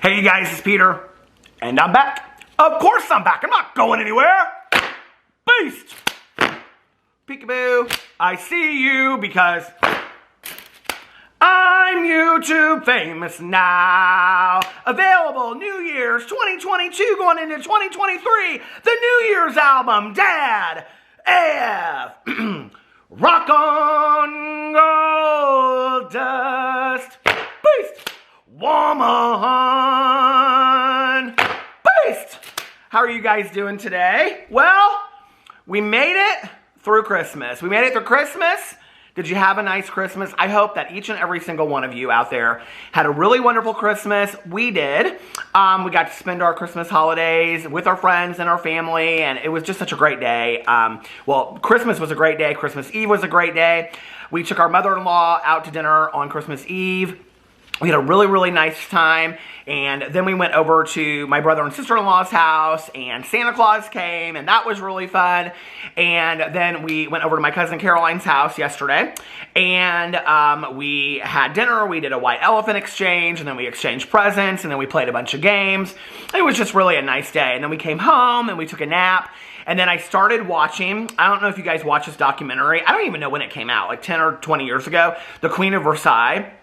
Hey you guys, it's Peter, and I'm back. Of course I'm back. I'm not going anywhere. Beast. Peekaboo. I see you because I'm YouTube famous now. Available New Year's 2022 going into 2023. The New Year's album, Dad AF. Rock on gold dust. Beast. Woman. Beast. How are you guys doing today? Well, we made it through Christmas. We made it through Christmas. Did you have a nice Christmas? I hope that each and every single one of you out there had a really wonderful Christmas. We did. We got to spend our Christmas holidays with our friends and our family, and it was just such a great day. Well, Christmas was a great day. Christmas Eve was a great day. We took our mother-in-law out to dinner on Christmas Eve. We had a really, really nice time, and then we went over to my brother and sister-in-law's house, and Santa Claus came, and that was really fun. And then we went over to my cousin Caroline's house yesterday, and we had dinner. We did a white elephant exchange, and then we exchanged presents, and then we played a bunch of games. It was just really a nice day. And then we came home, and we took a nap, and then I started watching, I don't know if you guys watch this documentary. I don't even know when it came out, like 10 or 20 years ago, The Queen of Versailles.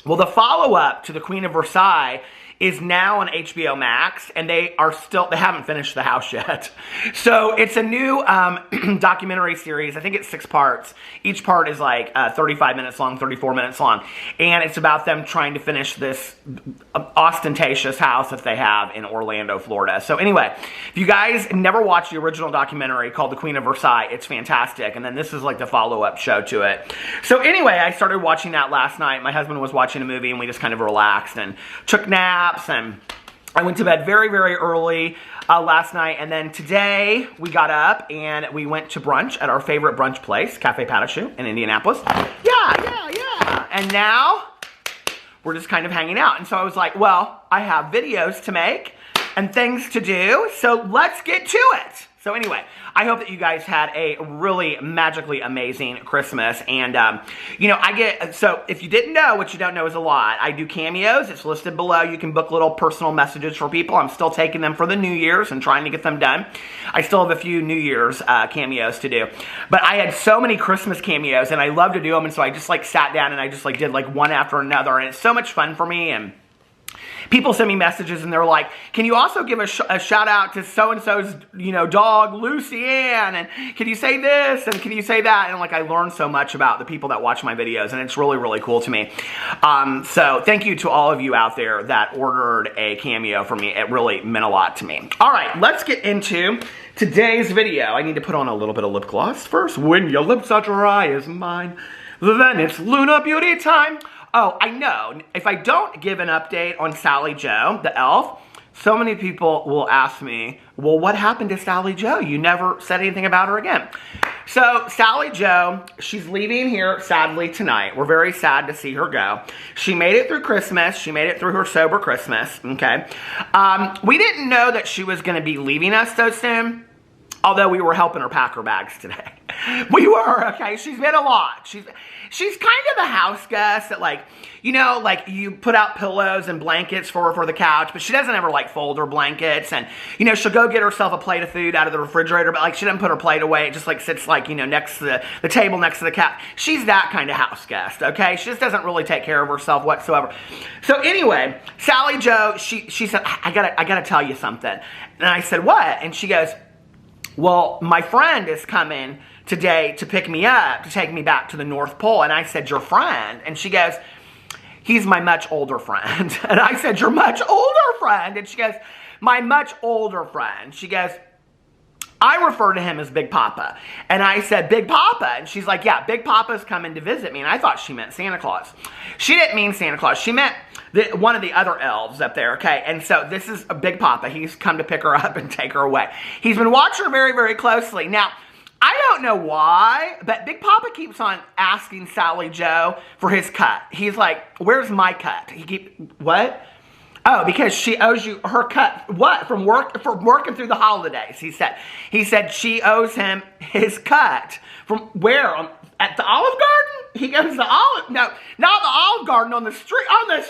Well, the follow-up to The Queen of Versailles is now on HBO Max, and they haven't finished the house yet. So it's a new documentary series. I think it's 6 parts. Each part is like 35 minutes long, 34 minutes long. And it's about them trying to finish this ostentatious house that they have in Orlando, Florida. So anyway, if you guys never watched the original documentary called The Queen of Versailles, it's fantastic. And then this is like the follow-up show to it. So anyway, I started watching that last night. My husband was watching a movie, and we just kind of relaxed and took naps. And I went to bed very, very early last night, and then today we got up and we went to brunch at our favorite brunch place, Cafe Patachou in Indianapolis. Yeah. And now we're just kind of hanging out. And so I was like, well, I have videos to make and things to do, so let's get to it. So anyway, I hope that you guys had a really magically amazing Christmas. And, you know, so if you didn't know, what you don't know is a lot. I do cameos. It's listed below. You can book little personal messages for people. I'm still taking them for the New Year's and trying to get them done. I still have a few New Year's cameos to do. But I had so many Christmas cameos, and I love to do them. And so I just, like, sat down and I just, like, did, like, one after another. And it's so much fun for me. And people send me messages and they're like, can you also give a shout out to so-and-so's, you know, dog, Lucy Ann, and can you say this, and can you say that? And like, I learned so much about the people that watch my videos, and it's really, really cool to me. So thank you to all of you out there that ordered a cameo from me. It really meant a lot to me. All right, let's get into today's video. I need to put on a little bit of lip gloss first. When your lips are dry as mine, then it's Luna Beauty time. Oh, I know, if I don't give an update on Sally Joe, the elf, so many people will ask me, well, what happened to Sally Joe? You never said anything about her again. So, Sally Joe, she's leaving here, sadly, tonight. We're very sad to see her go. She made it through Christmas. She made it through her sober Christmas, okay? We didn't know that she was going to be leaving us so soon, although we were helping her pack her bags today. We were, okay? She's been a lot. She's kind of the house guest that, like, you know, like, you put out pillows and blankets for her for the couch, but she doesn't ever, like, fold her blankets, and, you know, she'll go get herself a plate of food out of the refrigerator, but, like, she doesn't put her plate away. It just, like, sits, like, you know, next to the table next to the couch. She's that kind of house guest, okay? She just doesn't really take care of herself whatsoever. So, anyway, Sally Joe, she said, I gotta tell you something. And I said, what? And she goes, well, my friend is coming today to pick me up, to take me back to the North Pole. And I said, your friend? And she goes, he's my much older friend. And I said, your much older friend? And she goes, my much older friend. She goes, I refer to him as Big Papa. And I said, Big Papa? And she's like, yeah, Big Papa's coming to visit me. And I thought she meant Santa Claus. She didn't mean Santa Claus. She meant one of the other elves up there, okay? And so this is a Big Papa. He's come to pick her up and take her away. He's been watching her very, very closely. Now, I don't know why, but Big Papa keeps on asking Sally Joe for his cut. He's like, where's my cut? What? Oh, because she owes you her cut. What? From working through the holidays, he said. He said she owes him his cut. From where? At the Olive Garden? he goes to Olive, no, not the Olive Garden, on the street. Sally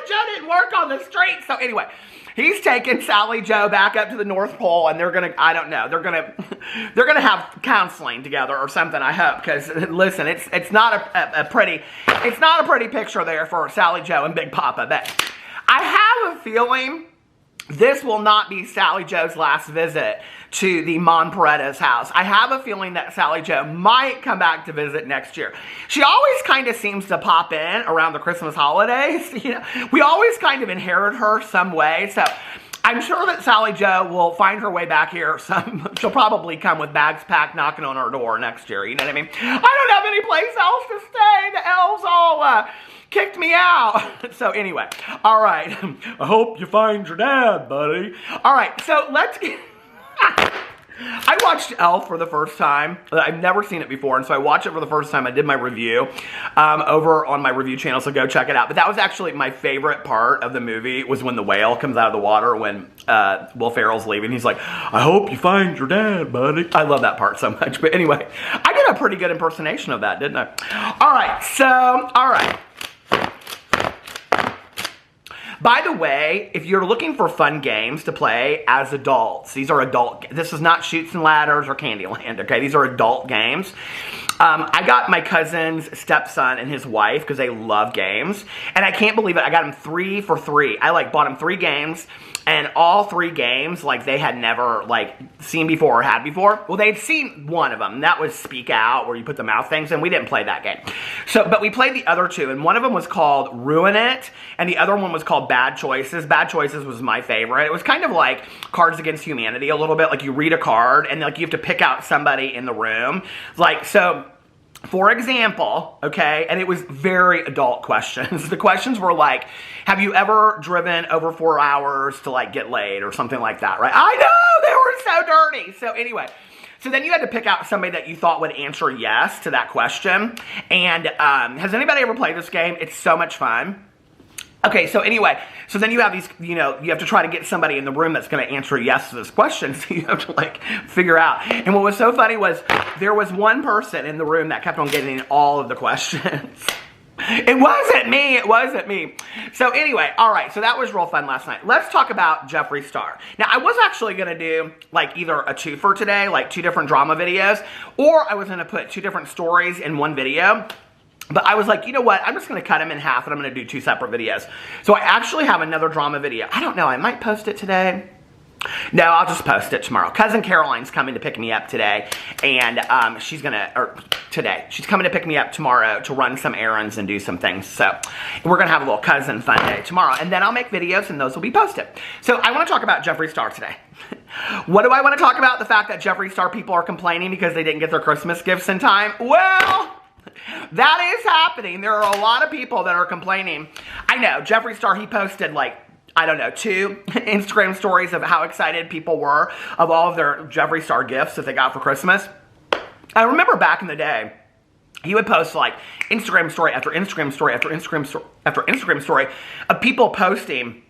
Joe didn't work on the street. So anyway, he's taking Sally Joe back up to the North Pole, and they're gonna, I don't know, they're gonna have counseling together or something, I hope, because listen, it's not a pretty picture there for Sally Joe and Big Papa, but I have a feeling this will not be Sally Joe's last visit to the Monn house. I have a feeling that Sally Joe might come back to visit next year. She always kind of seems to pop in around the Christmas holidays. You know, we always kind of inherit her some way. So I'm sure that Sally Joe will find her way back here. She'll probably come with bags packed, knocking on our door next year. You know what I mean? I don't have any place else to stay. The elves all kicked me out. So anyway, all right. I hope you find your dad, buddy. All right, so let's get... I watched Elf for the first time. I've never seen it before, and so I watched it for the first time. I did my review over on my review channel, so go check it out. But that was actually my favorite part of the movie, was when the whale comes out of the water when Will Ferrell's leaving. He's like, I hope you find your dad, buddy. I love that part so much. But anyway, I did a pretty good impersonation of that, didn't I? All right, so, all right. By the way, if you're looking for fun games to play as adults, these are adult, this is not Chutes and Ladders or Candyland, okay? These are adult games. I got my cousin's stepson and his wife, because they love games, and I can't believe it, I got them 3 for 3. I bought them 3 games, and all 3 games, they had never, seen before or had before. Well, they'd seen one of them, and that was Speak Out, where you put the mouth things in. We didn't play that game. But we played the other 2, and one of them was called Ruin It, and the other one was called Bad Choices. Bad Choices was my favorite. It was kind of like Cards Against Humanity a little bit. You read a card, and you have to pick out somebody in the room. So... for example, okay, and it was very adult questions. The questions were like, have you ever driven over 4 hours to get laid or something like that, right? I know, they were so dirty. So anyway, so then you had to pick out somebody that you thought would answer yes to that question. And has anybody ever played this game? It's so much fun. Okay, so anyway, so then you have these, you have to try to get somebody in the room that's going to answer yes to this question, so you have to, figure out. And what was so funny was, there was one person in the room that kept on getting all of the questions. It wasn't me. So anyway, all right, so that was real fun last night. Let's talk about Jeffree Star. Now, I was actually going to do, either a 2 for today, 2 different drama videos, or I was going to put 2 different stories in one video. But I was like, you know what? I'm just going to cut them in half, and I'm going to do 2 separate videos. So I actually have another drama video. I don't know. I might post it today. No, I'll just post it tomorrow. Cousin Caroline's coming to pick me up today. And she's coming to pick me up tomorrow to run some errands and do some things. So we're going to have a little cousin fun day tomorrow. And then I'll make videos, and those will be posted. So I want to talk about Jeffree Star today. What do I want to talk about? The fact that Jeffree Star people are complaining because they didn't get their Christmas gifts in time? Well... that is happening. There are a lot of people that are complaining. I know, Jeffree Star, he posted 2 Instagram stories of how excited people were of all of their Jeffree Star gifts that they got for Christmas. I remember back in the day, he would post Instagram story after Instagram story after Instagram story after Instagram story of people posting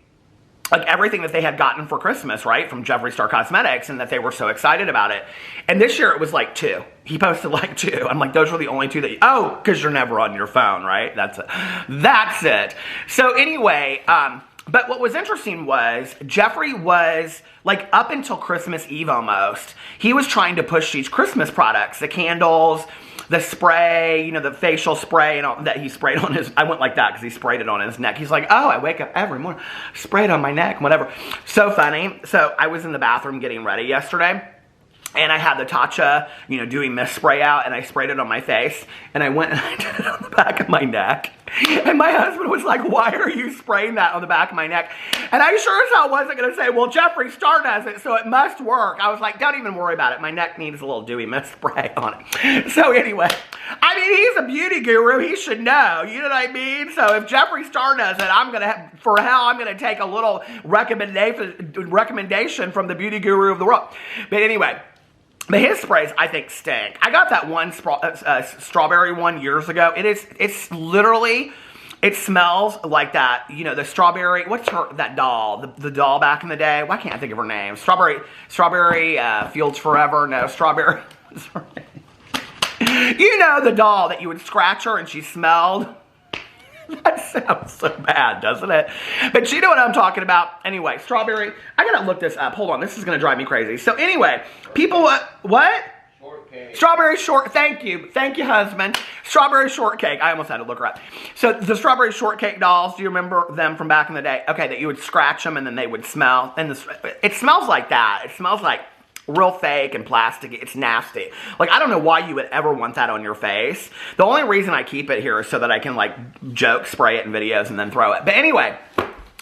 everything that they had gotten for Christmas, right, from Jeffree Star Cosmetics, and that they were so excited about it. And this year it was 2. He posted 2. I'm like, those were the only 2 that because you're never on your phone, right? That's it. So anyway, but what was interesting was, Jeffree was, up until Christmas Eve almost, he was trying to push these Christmas products, the candles, the spray, the facial spray and all that he sprayed on his, I went like that because he sprayed it on his neck. He's like, oh, I wake up every morning, spray it on my neck, whatever. So funny. So I was in the bathroom getting ready yesterday, and I had the Tatcha, doing mist spray out, and I sprayed it on my face, and I went and I did it on the back of my neck. And my husband was like, why are you spraying that on the back of my neck? And I sure as hell wasn't going to say, well, Jeffree Star does it, so it must work. I was like, don't even worry about it. My neck needs a little dewy mist spray on it. So anyway, I mean, he's a beauty guru. He should know. You know what I mean? So if Jeffree Star does it, I'm going to take a little recommendation from the beauty guru of the world. But anyway, but his sprays, I think, stink. I got that one strawberry one years ago. It's literally, it smells like that, the strawberry, that doll, the doll back in the day? Why can't I think of her name? Strawberry Fields Forever, no, strawberry, You know the doll that you would scratch her and she smelled? That sounds so bad, doesn't it? But you know what I'm talking about. Anyway, strawberry. I gotta look this up. Hold on, this is gonna drive me crazy. So anyway, people, what? Shortcake. Strawberry short, thank you, husband. Strawberry shortcake, I almost had to look her up. So the strawberry shortcake dolls, do you remember them from back in the day? Okay, that you would scratch them and then they would smell. And it smells like that. It smells like real fake and plastic. It's nasty. Like, I don't know why you would ever want that on your face. The only reason I keep it here is so that I can, like, joke, spray it in videos, and then throw it. But anyway,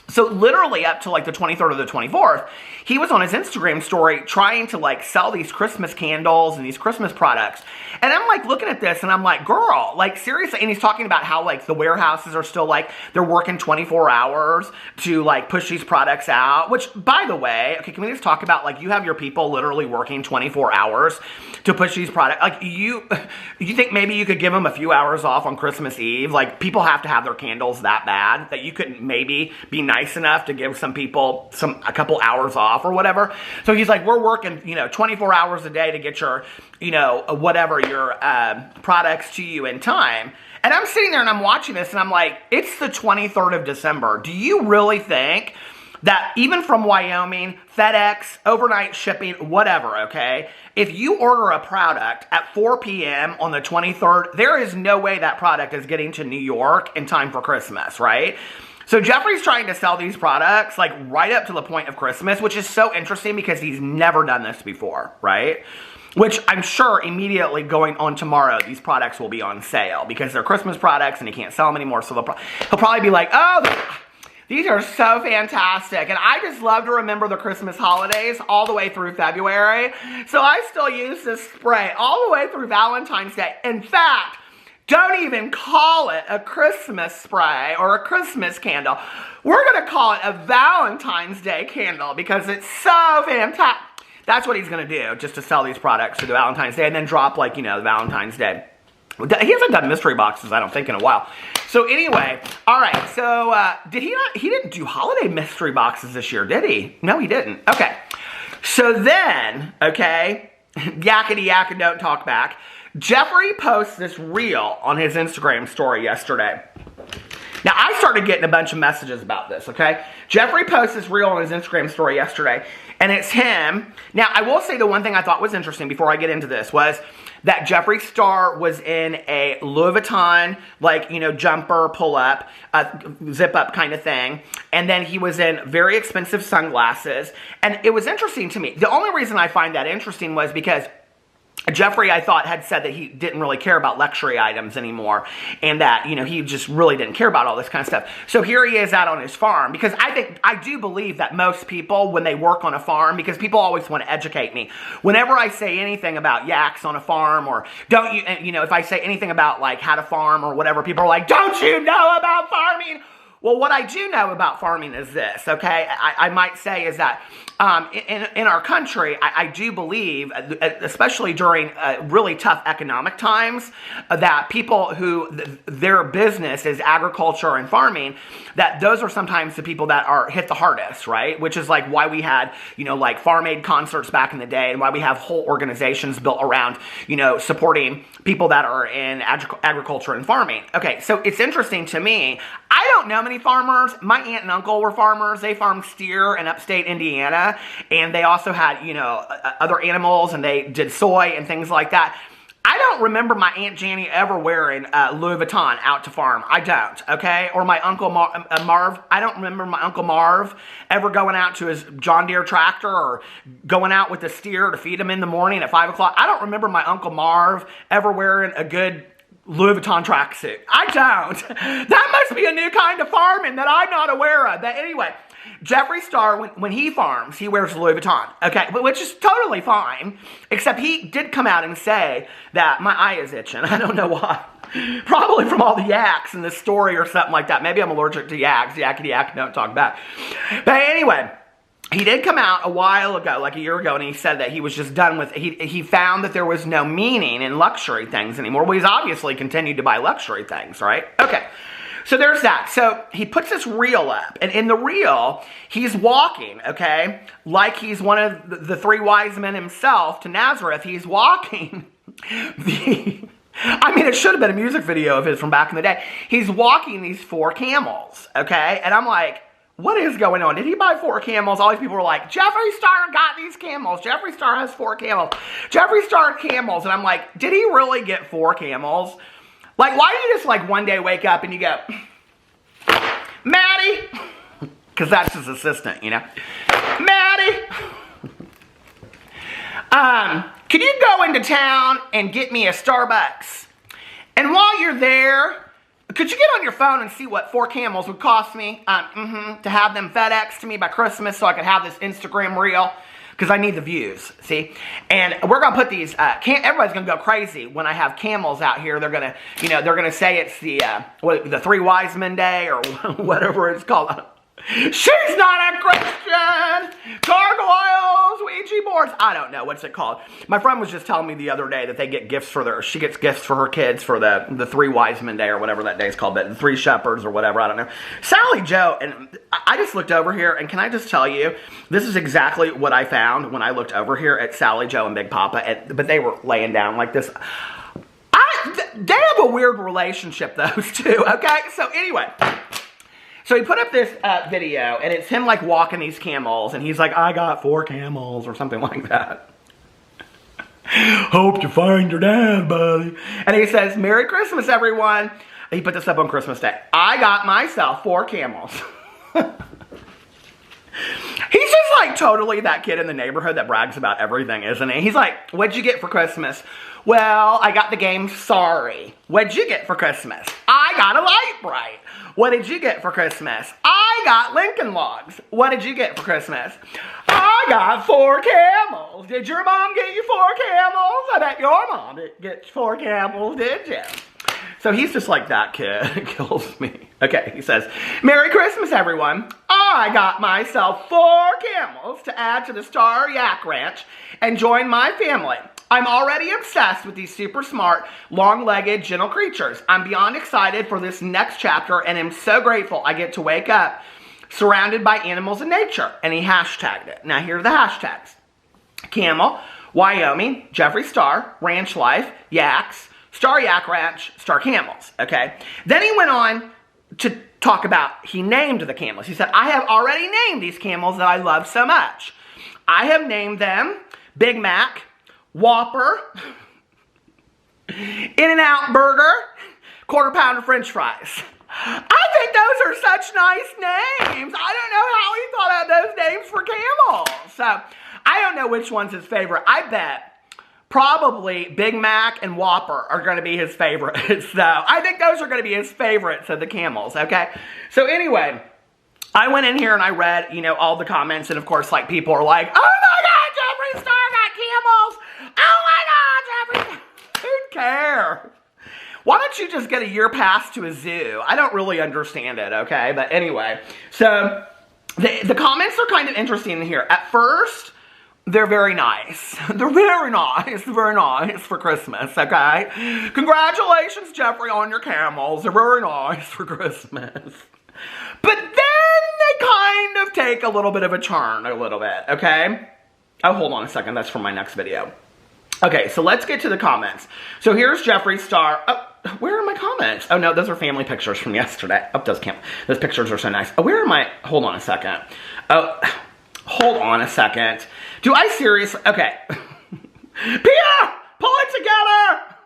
so literally up to, like, the 23rd or the 24th, he was on his Instagram story trying to, like, sell these Christmas candles and these Christmas products. And I'm, like, looking at this, and I'm like, girl, like, seriously? And he's talking about how, like, the warehouses are still, like, they're working 24 hours to, like, push these products out. Which, by the way, okay, can we just talk about, like, you have your people literally working 24 hours to push these products? Like, you think maybe you could give them a few hours off on Christmas Eve? Like, people have to have their candles that bad that you couldn't maybe be nice enough to give some people a couple hours off or whatever. So he's like, we're working, 24 hours a day to get your, whatever, your products to you in time. And I'm sitting there and I'm watching this and I'm like, it's the 23rd of December. Do you really think that even from Wyoming, FedEx, overnight shipping, whatever, okay, if you order a product at 4 p.m. on the 23rd, there is no way that product is getting to New York in time for Christmas, right? So Jeffree's trying to sell these products like right up to the point of Christmas, which is so interesting because he's never done this before, right? Which I'm sure immediately going on tomorrow, these products will be on sale because they're Christmas products and he can't sell them anymore. So he'll probably be like, oh, these are so fantastic. And I just love to remember the Christmas holidays all the way through February. So I still use this spray all the way through Valentine's Day. In fact, don't even call it a Christmas spray or a Christmas candle. We're going to call it a Valentine's Day candle because it's so fantastic. That's what he's going to do, just to sell these products for the Valentine's Day and then drop, like, the Valentine's Day. He hasn't done mystery boxes, I don't think, in a while. So anyway, all right, so he didn't do holiday mystery boxes this year, did he? No, he didn't. Okay. So then, okay, yakety yak and don't talk back. Jeffree posts this reel on his Instagram story yesterday. Now, I started getting a bunch of messages about this, okay? Jeffree posts this reel on his Instagram story yesterday, and it's him. Now, I will say the one thing I thought was interesting before I get into this was that Jeffree Star was in a Louis Vuitton, like, jumper, pull-up, zip-up kind of thing. And then he was in very expensive sunglasses. And it was interesting to me. The only reason I find that interesting was because Jeffree, I thought, had said that he didn't really care about luxury items anymore and that, he just really didn't care about all this kind of stuff. So here he is out on his farm because I do believe that most people, when they work on a farm, because people always want to educate me. Whenever I say anything about yaks on a farm or if I say anything about like how to farm or whatever, people are like, don't you know about farming? Well, what I do know about farming is this, okay? I might say is that in our country, I do believe, especially during really tough economic times, that people who their business is agriculture and farming, that those are sometimes the people that are hit the hardest, right? Which is like why we had, like Farm Aid concerts back in the day and why we have whole organizations built around, supporting people that are in agriculture and farming. Okay, so it's interesting to me. I don't know many farmers. My aunt and uncle were farmers. They farmed steer in upstate Indiana, and they also had, other animals, and they did soy and things like that. I don't remember my Aunt Janny ever wearing Louis Vuitton out to farm. I don't, okay? Or my Uncle Marv. I don't remember my Uncle Marv ever going out to his John Deere tractor or going out with the steer to feed him in the morning at 5 o'clock. I don't remember my Uncle Marv ever wearing a good Louis Vuitton tracksuit. I don't. That must be a new kind of farming that I'm not aware of. But anyway, Jeffree Star, when he farms, he wears Louis Vuitton, okay? Which is totally fine, except he did come out and say that my eye is itching. I don't know why. Probably from all the yaks in the story or something like that. Maybe I'm allergic to yaks. Yakety yak, don't talk back. But anyway, he did come out a while ago, like a year ago, and he said that he was just done with, he found that there was no meaning in luxury things anymore. Well, he's obviously continued to buy luxury things, right? Okay. So there's that. So he puts this reel up, and in the reel, he's walking, okay, like he's one of the three wise men himself to Nazareth. He's walking I mean, it should have been a music video of his from back in the day. He's walking these 4 camels, okay? And I'm like, what is going on? Did he buy 4 camels? All these people were like, Jeffree Star got these camels. Jeffree Star has 4 camels. Jeffree Star camels. And I'm like, did he really get 4 camels? Like, why do you just, like, one day wake up and you go, Maddie, because that's his assistant, you know. Maddie, can you go into town and get me a Starbucks? And while you're there, could you get on your phone and see what 4 camels would cost me to have them FedEx to me by Christmas so I could have this Instagram reel? Because I need the views, see? And we're going to put these, everybody's going to go crazy when I have camels out here. They're going to, you know, they're going to say it's the 3 Wise Men Day or whatever it's called. She's not a Christian! Gargoyles, Ouija boards. I don't know. What's it called? My friend was just telling me the other day that they get gifts for she gets gifts for her kids for the 3 Wise Men Day or whatever that day is called. The 3 Shepherds or whatever. I don't know. Sally Joe, and I just looked over here, and can I just tell you, this is exactly what I found when I looked over here at Sally Joe and Big Papa, but they were laying down like this. They have a weird relationship, those two, okay? So anyway, so he put up this video, and it's him, like, walking these camels, and he's like, I got 4 camels, or something like that. Hope you find your dad, buddy. And he says, Merry Christmas, everyone. He put this up on Christmas Day. I got myself 4 camels. He's just, like, totally that kid in the neighborhood that brags about everything, isn't he? He's like, what'd you get for Christmas? Well, I got the game Sorry. What'd you get for Christmas? I got a light bright. What did you get for Christmas? I got Lincoln Logs. What did you get for Christmas? I got 4 camels. Did your mom get you 4 camels? I bet your mom didn't get 4 camels, did you? So he's just like that kid. It kills me. Okay, he says, Merry Christmas, everyone. I got myself 4 camels to add to the Star Yak Ranch and join my family. I'm already obsessed with these super smart, long-legged, gentle creatures. I'm beyond excited for this next chapter and am so grateful I get to wake up surrounded by animals and nature. And he hashtagged it. Now here are the hashtags. Camel, Wyoming, Jeffree Star, Ranch Life, Yaks, Star Yak Ranch, Star Camels. Okay. Then he went on to talk about, he named the camels. He said, I have already named these camels that I love so much. I have named them Big Mac, Whopper, In-N-Out Burger, Quarter Pounder French Fries. I think those are such nice names. I don't know how he thought of those names for camels. So, I don't know which one's his favorite. I bet probably Big Mac and Whopper are going to be his favorites. So, I think those are going to be his favorites of the camels, okay? So, anyway, I went in here and I read, you know, all the comments. And, of course, like, people are like, oh, my God, Jeffree Star got camels. Oh, my God, Jeffree. Who'd care? Why don't you just get a year pass to a zoo? I don't really understand it, okay? But anyway, so the comments are kind of interesting here. At first, they're very nice. They're very nice for Christmas, okay? Congratulations, Jeffree, on your camels. They're very nice for Christmas. But then they kind of take a little bit of a turn, a little bit, okay? Oh, hold on a second. That's for my next video. Okay, so let's get to the comments. So here's Jeffree Star. Oh, where are my comments? Oh, no, those are family pictures from yesterday. Oh, those can't. Those pictures are so nice. Oh, where are my... Hold on a second. Oh, hold on a second. Do I seriously... Okay. Pia! Pull it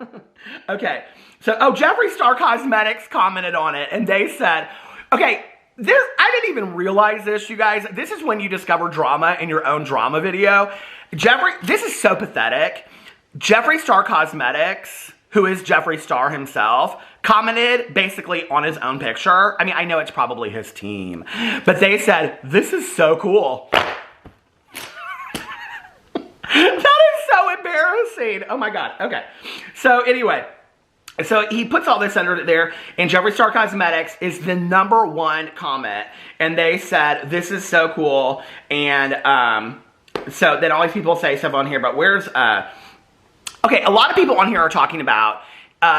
together! Okay. So, oh, Jeffree Star Cosmetics commented on it, and they said... Okay, I didn't even realize this, you guys. This is when you discover drama in your own drama video. This is so pathetic. Jeffree Star Cosmetics, who is Jeffree Star himself, commented basically on his own picture. I mean, I know it's probably his team, but they said, this is so cool. That is so embarrassing. Oh my God. Okay. So anyway, so he puts all this under there, and Jeffree Star Cosmetics is the #1 comment, and they said, this is so cool, and so then all these people say stuff on here, but where's, okay, a lot of people on here are talking about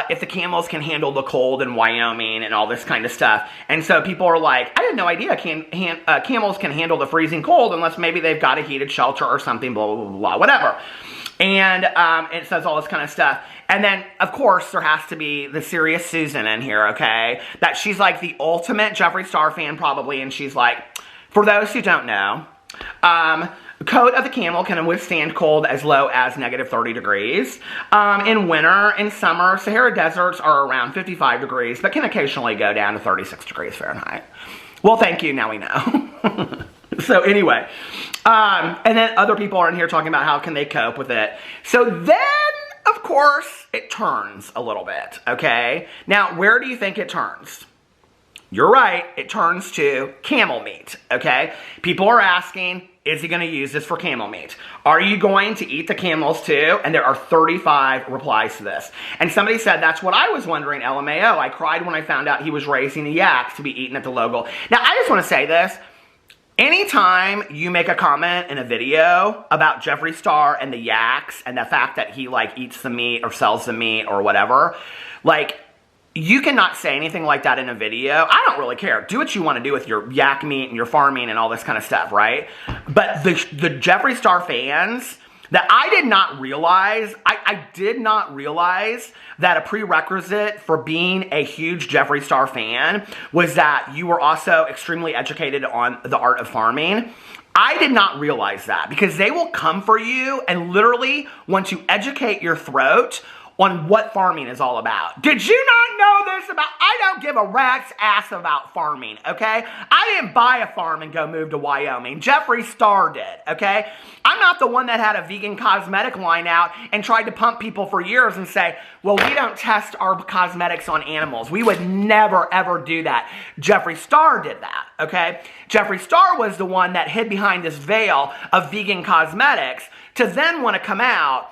if the camels can handle the cold in Wyoming and all this kind of stuff. And so people are like, I had no idea camels can handle the freezing cold unless maybe they've got a heated shelter or something, blah, blah, blah, blah, whatever. And it says all this kind of stuff. And then, of course, there has to be the serious Susan in here, okay? That she's like the ultimate Jeffree Star fan, probably. And she's like, for those who don't know, coat of the camel can withstand cold as low as negative 30 degrees. In winter and summer, Sahara deserts are around 55 degrees, but can occasionally go down to 36 degrees Fahrenheit. Well, thank you. Now we know. So anyway, and then other people are in here talking about how can they cope with it. So then, of course, it turns a little bit, okay? Now, where do you think it turns? You're right, it turns to camel meat, okay? People are asking, is he going to use this for camel meat? Are you going to eat the camels too? And there are 35 replies to this. And somebody said, that's what I was wondering, LMAO. I cried when I found out he was raising the yaks to be eaten at the local. Now, I just want to say this. Anytime you make a comment in a video about Jeffree Star and the yaks and the fact that he like eats the meat or sells the meat or whatever, like, you cannot say anything like that in a video. I don't really care. Do what you want to do with your yak meat and your farming and all this kind of stuff, right? But the Jeffree Star fans, that I did not realize, I did not realize that a prerequisite for being a huge Jeffree Star fan was that you were also extremely educated on the art of farming. I did not realize that because they will come for you and literally want to educate your throat on what farming is all about. Did you not know this about, I don't give a rat's ass about farming, okay? I didn't buy a farm and go move to Wyoming. Jeffree Star did, okay? I'm not the one that had a vegan cosmetic line out and tried to pump people for years and say, well, we don't test our cosmetics on animals. We would never, ever do that. Jeffree Star did that, okay? Jeffree Star was the one that hid behind this veil of vegan cosmetics to then want to come out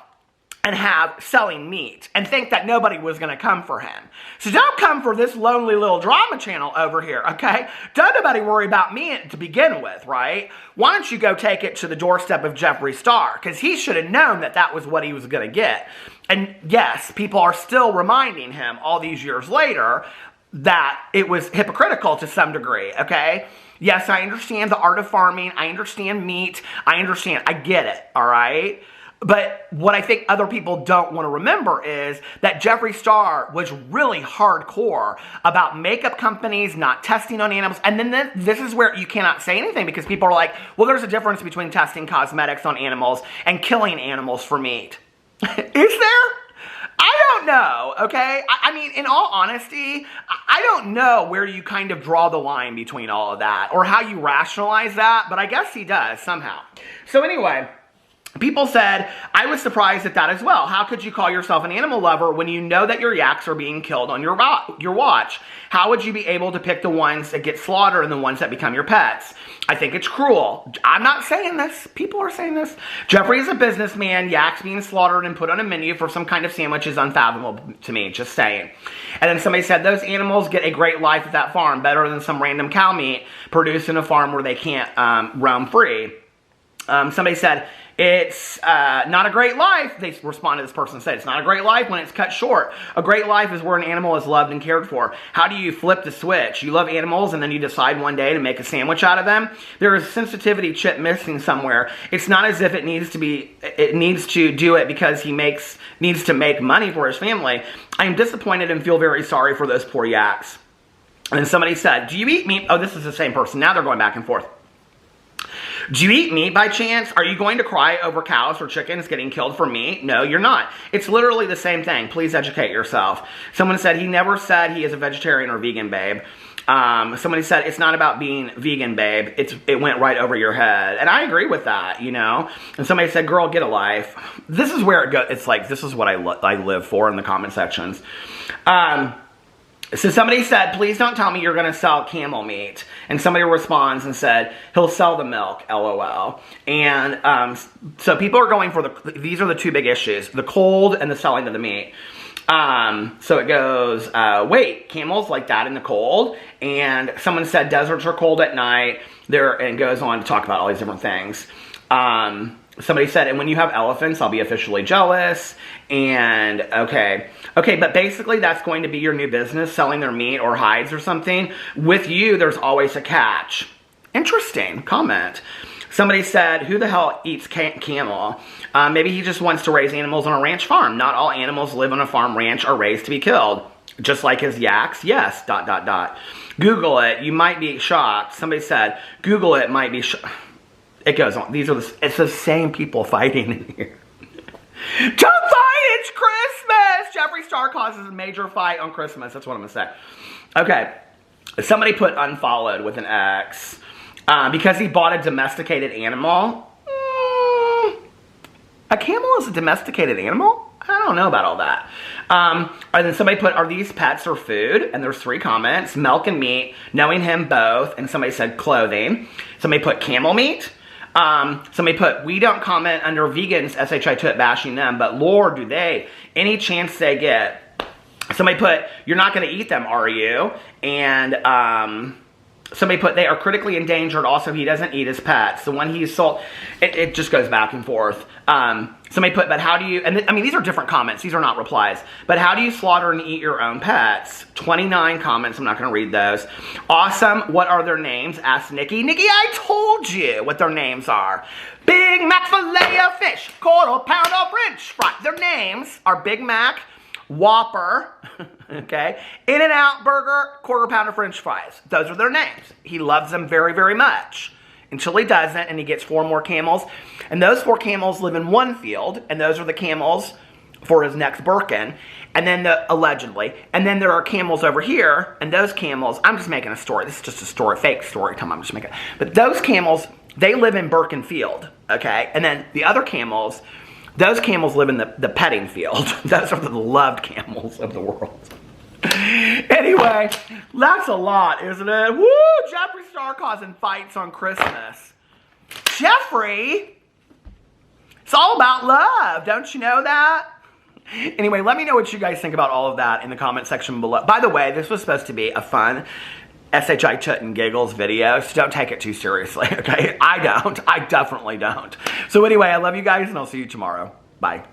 and have selling meat and think that nobody was going to come for him. So don't come for this lonely little drama channel over here, okay? Don't nobody worry about me to begin with, right? Why don't you go take it to the doorstep of Jeffree Star? Because he should have known that that was what he was going to get. And yes, people are still reminding him all these years later that it was hypocritical to some degree, okay? Yes, I understand the art of farming. I understand meat. I understand. I get it, all right? But what I think other people don't want to remember is that Jeffree Star was really hardcore about makeup companies not testing on animals. And then this is where you cannot say anything because people are like, well, there's a difference between testing cosmetics on animals and killing animals for meat. Is there? I don't know, okay? I mean, in all honesty, I don't know where you kind of draw the line between all of that or how you rationalize that, but I guess he does somehow. So anyway, people said, I was surprised at that as well. How could you call yourself an animal lover when you know that your yaks are being killed on your watch? How would you be able to pick the ones that get slaughtered and the ones that become your pets? I think it's cruel. I'm not saying this. People are saying this. Jeffree is a businessman. Yaks being slaughtered and put on a menu for some kind of sandwich is unfathomable to me. Just saying. And then somebody said, those animals get a great life at that farm, better than some random cow meat produced in a farm where they can't roam free. Somebody said, it's not a great life. They responded, this person said, it's not a great life when it's cut short. A great life is where an animal is loved and cared for. How do you flip the switch? You love animals and then you decide one day to make a sandwich out of them? There is a sensitivity chip missing somewhere. It's not as if it needs to do it because he needs to make money for his family. I am disappointed and feel very sorry for those poor yaks. And then somebody said, do you eat meat? Oh, this is the same person. Now they're going back and forth. Do you eat meat by chance? Are you going to cry over cows or chickens getting killed for meat? No, you're not. It's literally the same thing. Please educate yourself. Someone said he never said he is a vegetarian or vegan, babe. Somebody said it's not about being vegan, babe. It went right over your head. And I agree with that, you know. And somebody said, girl, get a life. This is where it goes. It's like, this is what I live for in the comment sections. So somebody said, please don't tell me you're going to sell camel meat. And somebody responds and said, he'll sell the milk, LOL. And so people are going for these are the two big issues, the cold and the selling of the meat. So it goes, wait, camels like that in the cold? And someone said deserts are cold at night. And goes on to talk about all these different things. Somebody said, and when you have elephants, I'll be officially jealous. And okay, but basically that's going to be your new business, selling their meat or hides or something. With you, there's always a catch. Interesting comment. Somebody said, who the hell eats camel? Maybe he just wants to raise animals on a ranch farm. Not all animals live on a farm ranch are raised to be killed. Just like his yaks? Yes, ... Google it. You might be shocked. Somebody said, Google it, might be shocked. It goes on. It's the same people fighting in here. Don't fight! It's Christmas! Jeffree Star causes a major fight on Christmas. That's what I'm going to say. Okay. Somebody put unfollowed with an X. Because he bought a domesticated animal. A camel is a domesticated animal? I don't know about all that. And then somebody put, are these pets or food? And there's 3 comments. Milk and meat. Knowing him both. And somebody said clothing. Somebody put camel meat. Somebody put, we don't comment under vegans, SHI to it, bashing them. But Lord, do they. Any chance they get. Somebody put, you're not going to eat them, are you? And, somebody put, they are critically endangered. Also, he doesn't eat his pets. The one he sold, it just goes back and forth. Somebody put, but how do you, and I mean, these are different comments. These are not replies. But how do you slaughter and eat your own pets? 29 comments. I'm not going to read those. Awesome. What are their names? Asked Nikki. Nikki, I told you what their names are. Big Mac filet of fish, quarter pound of French fry. Their names are Big Mac, Whopper, okay, In-N-Out Burger, quarter pound of French fries. Those are their names. He loves them very, very much. Until he doesn't, and he gets 4 more camels. And those 4 camels live in one field, and those are the camels for his next Birkin. And then, allegedly. And then there are camels over here, and those camels, I'm just making a story. This is just a story, fake story time. I'm just making. But those camels, they live in Birkin field, okay? And then the other camels, those camels live in the petting field. Those are the loved camels of the world. Anyway, that's a lot, isn't it? Woo! Jeffree Star causing fights on Christmas. Jeffree! It's all about love. Don't you know that? Anyway, let me know what you guys think about all of that in the comment section below. By the way, this was supposed to be a fun SHI Chut and Giggles video, so don't take it too seriously, okay? I don't. I definitely don't. So anyway, I love you guys, and I'll see you tomorrow. Bye.